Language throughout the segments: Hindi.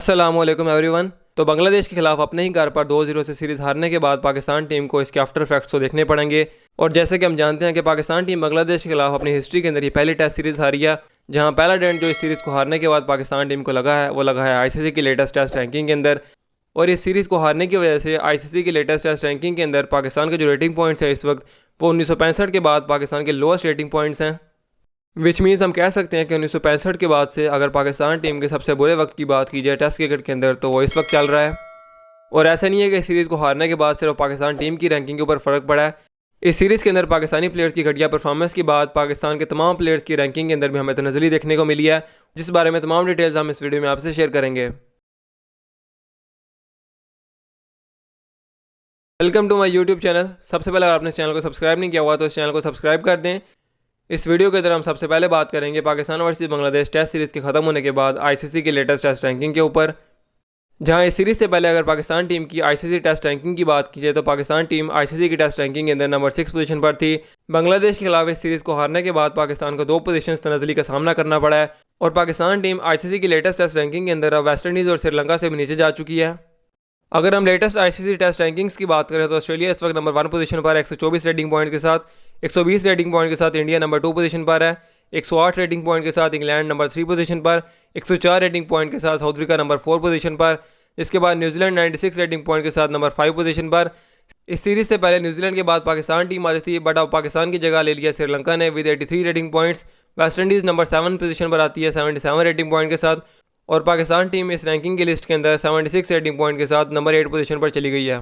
अस्सलामुअलैकुम एवरीवन। तो बांग्लादेश के खिलाफ अपने ही घर पर 2-0 से सीरीज़ हारने के बाद पाकिस्तान टीम को इसके आफ्टर इफेक्ट्स को देखने पड़ेंगे। और जैसे कि हम जानते हैं कि पाकिस्तान टीम बांग्लादेश के खिलाफ अपनी हिस्ट्री के अंदर ये पहली टेस्ट सीरीज़ हारी है, जहां पहला डेंट जो इस सीरीज़ को हारने के बाद पाकिस्तान टीम को लगा है वो लगा है आईसीसी की लेटेस्ट टेस्ट रैंकिंग के अंदर। और इस सीरीज़ को हारने की वजह से आईसीसी की लेटेस्ट टेस्ट रैंकिंग के अंदर पाकिस्तान के जो रेटिंग पॉइंट्स हैं इस वक्त वो 1965 के बाद पाकिस्तान के लोएस्ट रेटिंग पॉइंट्स हैं। विच मीन्स हम कह सकते हैं कि 1965 के बाद से अगर पाकिस्तान टीम के सबसे बुरे वक्त की बात की जाए टेस्ट क्रिकेट के अंदर तो वो इस वक्त चल रहा है। और ऐसा नहीं है कि इस सीरीज़ को हारने के बाद सिर्फ पाकिस्तान टीम की रैंकिंग के ऊपर फ़र्क पड़ा है। इस सीरीज़ के अंदर पाकिस्तानी प्लेयर्स की घटिया परफॉर्मेंस के बाद पाकिस्तान के तमाम प्लेयर्स की रैंकिंग के अंदर भी हमें तनज़ली देखने को मिली है, जिस बारे में तमाम डिटेल्स हम इस वीडियो में आपसे शेयर करेंगे। Welcome to my YouTube channel. सबसे पहले अगर आपने इस चैनल को सब्सक्राइब नहीं किया हुआ तो इस चैनल को सब्सक्राइब कर दें। इस वीडियो के अंदर हम सबसे पहले बात करेंगे Pakistan versus Bangladesh test series के ख़त्म होने के बाद आईसीसी की लेटेस्ट टेस्ट रैंकिंग के ऊपर। जहां इस सीरीज़ से पहले अगर पाकिस्तान टीम की आईसीसी टेस्ट रैंकिंग की बात की जाए तो पाकिस्तान टीम आईसीसी की टेस्ट रैंकिंग के अंदर नंबर 6 पोजीशन पर थी। बांग्लादेश के खिलाफ इस सीरीज़ को हारने के बाद पाकिस्तान को 2 पोजीशन तनज़ली का सामना करना पड़ा है और पाकिस्तान टीम आईसीसी की लेटेस्ट टेस्ट रैंकिंग के अंदर अब वेस्ट इंडीज़ और श्रीलंका से भी नीचे जा चुकी है। अगर हम लेटेस्ट आईसीसी टेस्ट रैंकिंग्स की बात करें तो ऑस्ट्रेलिया इस वक्त नंबर 1 पोजीशन पर 124 रेटिंग पॉइंट के साथ, 120 रेटिंग पॉइंट के साथ इंडिया नंबर 2 पोजीशन पर है, 108 रेटिंग पॉइंट के साथ इंग्लैंड नंबर 3 पोजीशन पर, 104 रेटिंग पॉइंट के साथ साउथ अफ्रीका नंबर 4 पोजीशन पर, इसके बाद न्यूजीलैंड 96 रेटिंग पॉइंट के साथ नंबर 5 पोजीशन पर। इस सीरीज़ से पहले न्यूजीलैंड के बाद पाकिस्तान टीम आती थी, बट अब पाकिस्तान की जगह ले लिया श्रीलंका ने with 83 rating points. West Indies number 7 position पर आती है 77 रेटिंग पॉइंट के साथ और पाकिस्तान टीम इस रैंकिंग की लिस्ट के अंदर 76 रेटिंग पॉइंट के साथ नंबर 8 पोजीशन पर चली गई है।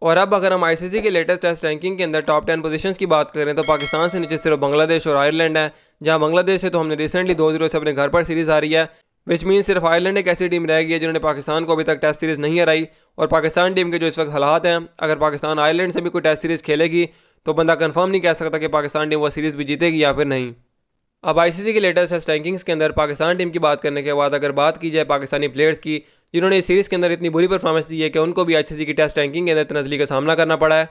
और अब अगर हम आईसीसी के लेटेस्ट टेस्ट रैंकिंग के अंदर टॉप 10 पोजीशंस की बात करें तो पाकिस्तान से नीचे सिर्फ बांग्लादेश और आयरलैंड है, जहां बांग्लादेश से तो हमने रिसेंटली 2-0 से अपने घर पर सीरीज़ हारी है, विच मीन सिर्फ आयरलैंड एक ऐसी टीम रह गई है जिन्होंने पाकिस्तान को अभी तक टेस्ट सीरीज़ नहीं हराई। और पाकिस्तान टीम के जो इस वक्त हालात हैं, अगर पाकिस्तान आयरलैंड से भी कोई टेस्ट सीरीज़ खेलेगी तो बंदा कंफर्म नहीं कह सकता कि पाकिस्तान टीम वो सीरीज़ भी जीतेगी या फिर नहीं। अब आईसीसी की लेटेस्ट टेस्ट रैंकिंग्स के अंदर पाकिस्तान टीम की बात करने के बाद अगर बात की जाए पाकिस्तानी प्लेयर्स की जिन्होंने इस सीरीज़ के अंदर इतनी बुरी परफॉर्मेंस दी है कि उनको भी आईसीसी की टेस्ट रैंकिंग के अंदर तनज़ली का सामना करना पड़ा है।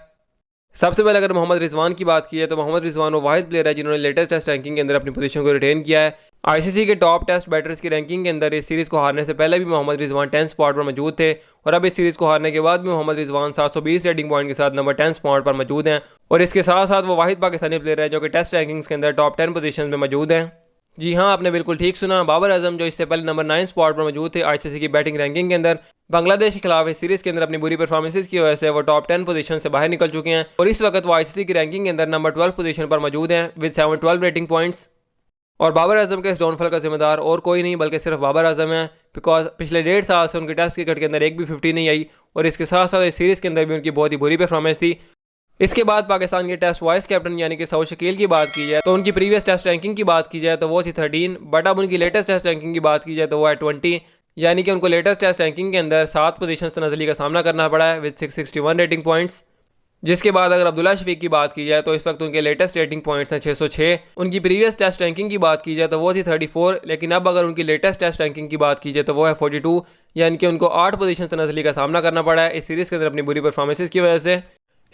सबसे पहले अगर मोहम्मद रिजवान की बात की है तो मोहम्मद रिजवान वो वाहिद प्लेयर है जिन्होंने लेटेस्ट टेस्ट रैंकिंग के अंदर अपनी पोजीशन को रिटेन किया है। आईसीसी के टॉप टेस्ट बैटर्स की रैंकिंग के अंदर इस सीरीज़ को हारने से पहले भी मोहम्मद रिजवान 10 स्पॉट पर मौजूद थे और अब इस सीरीज़ को हारने के बाद भी मोहम्मद रिजवान 720 रेटिंग पॉइंट के साथ नंबर 10 स्पॉट पर मौजूद हैं। और इसके साथ साथ वो वाहिद पाकिस्तानी प्लेयर है जो कि टेस्ट रैंकिंग्स के अंदर टॉप 10 पोजीशन में मौजूद हैं। जी हाँ, आपने बिल्कुल ठीक सुना, बाबर आजम जो इससे पहले नंबर 9 स्पॉट पर मौजूद थे आईसीसी की बैटिंग रैंकिंग के अंदर, बांग्लादेश के खिलाफ इस सीरीज़ के अंदर अपनी बुरी परफॉर्मेंसेस की वजह से वो टॉप 10 पोजीशन से बाहर निकल चुके हैं और इस वक्त वो आईसीसी की रैंकिंग के अंदर नंबर 12 पोजीशन पर मौजूद हैं विद 712 रेटिंग पॉइंट्स। और बाबर आजम के इस डाउनफॉल का जिम्मेदार और कोई नहीं बल्कि सिर्फ बाबर आजम है, बिकॉज पिछले 1.5 साल से उनकी टेस्ट क्रिकेट के अंदर एक भी 50 नहीं आई और इसके साथ साथ इस सीरीज़ के अंदर भी उनकी बहुत ही बुरी परफॉर्मेंस थी। इसके बाद पाकिस्तान के टेस्ट वाइस कैप्टन यानी कि सऊद शकील की बात की जाए तो उनकी प्रीवियस टेस्ट रैंकिंग की बात की जाए तो वो थी 13, बट अब उनकी लेटेस्ट टेस्ट रैंकिंग की बात की जाए तो वो है 20, यानी कि उनको लेटेस्ट टेस्ट रैंकिंग के अंदर 7 पोजीशन तनज़ली का सामना करना पड़ा है विद 661 रेटिंग पॉइंट्स। जिसके बाद अगर अब्दुल्ला शफीक की बात की जाए तो इस वक्त उनके लेटेस्ट रेटिंग पॉइंट्स हैं 606। उनकी प्रीवियस टेस्ट रैंकिंग की बात की जाए तो वो थी 34, लेकिन अब अगर उनकी लेटेस्ट टेस्ट रैंकिंग की बात की जाए तो वो है 42, यानी कि उनको 8 पोजीशन तनज़ली का सामना करना पड़ा है इस सीरीज़ के अंदर अपनी बुरी परफॉर्मेंसेस की वजह से।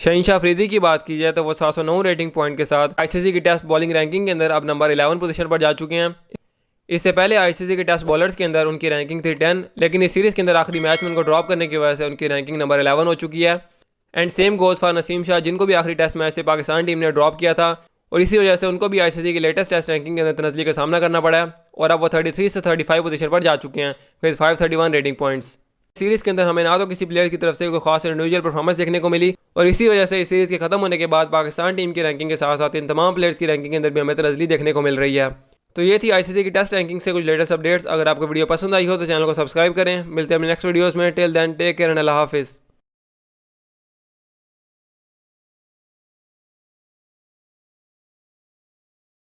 शहीनशाह अफरीदी की बात की जाए तो वो 709 रेटिंग पॉइंट के साथ आईसीसी की टेस्ट बॉलिंग रैंकिंग के अंदर अब नंबर 11 पोजीशन पर जा चुके हैं। इससे पहले आईसीसी के टेस्ट बॉलर्स के अंदर उनकी रैंकिंग थी 10, लेकिन इस सीरीज़ के अंदर आखिरी मैच में उनको ड्रॉप करने की वजह से उनकी रैंकिंग नंबर 11 हो चुकी है। And same goes for Naseem Shah जिनको भी आखिरी टेस्ट मैच से पाकिस्तान टीम ने ड्रॉप किया था और इसी वजह से उनको भी आईसीसी की लेटेस्ट टेस्ट रैंकिंग के अंदर तनज़ली का सामना करना पड़ा है और अब वो 33 से 35 पोजीशन पर जा चुके हैं विद 531 रेटिंग पॉइंट्स। सीरीज़ के अंदर हमें ना तो किसी प्लेयर की तरफ से कोई खास इंडिविजुअल परफॉर्मेंस देखने को मिली और इसी वजह से इस सीरीज़ के खत्म होने के बाद पाकिस्तान टीम की रैंकिंग के साथ साथ इन तमाम प्लेयर्स की रैंकिंग के अंदर भी हमें तनज़ली देखने को मिल रही है। तो ये थी आईसीसी की टेस्ट रैंकिंग से कुछ लेटेस्ट अपडेट्स। अगर आपको वीडियो पसंद आई हो तो चैनल को सब्सक्राइब करें। मिलते हैं अपने नेक्स्ट वीडियोज़ में। Till then take care and अल्लाह हाफिज़।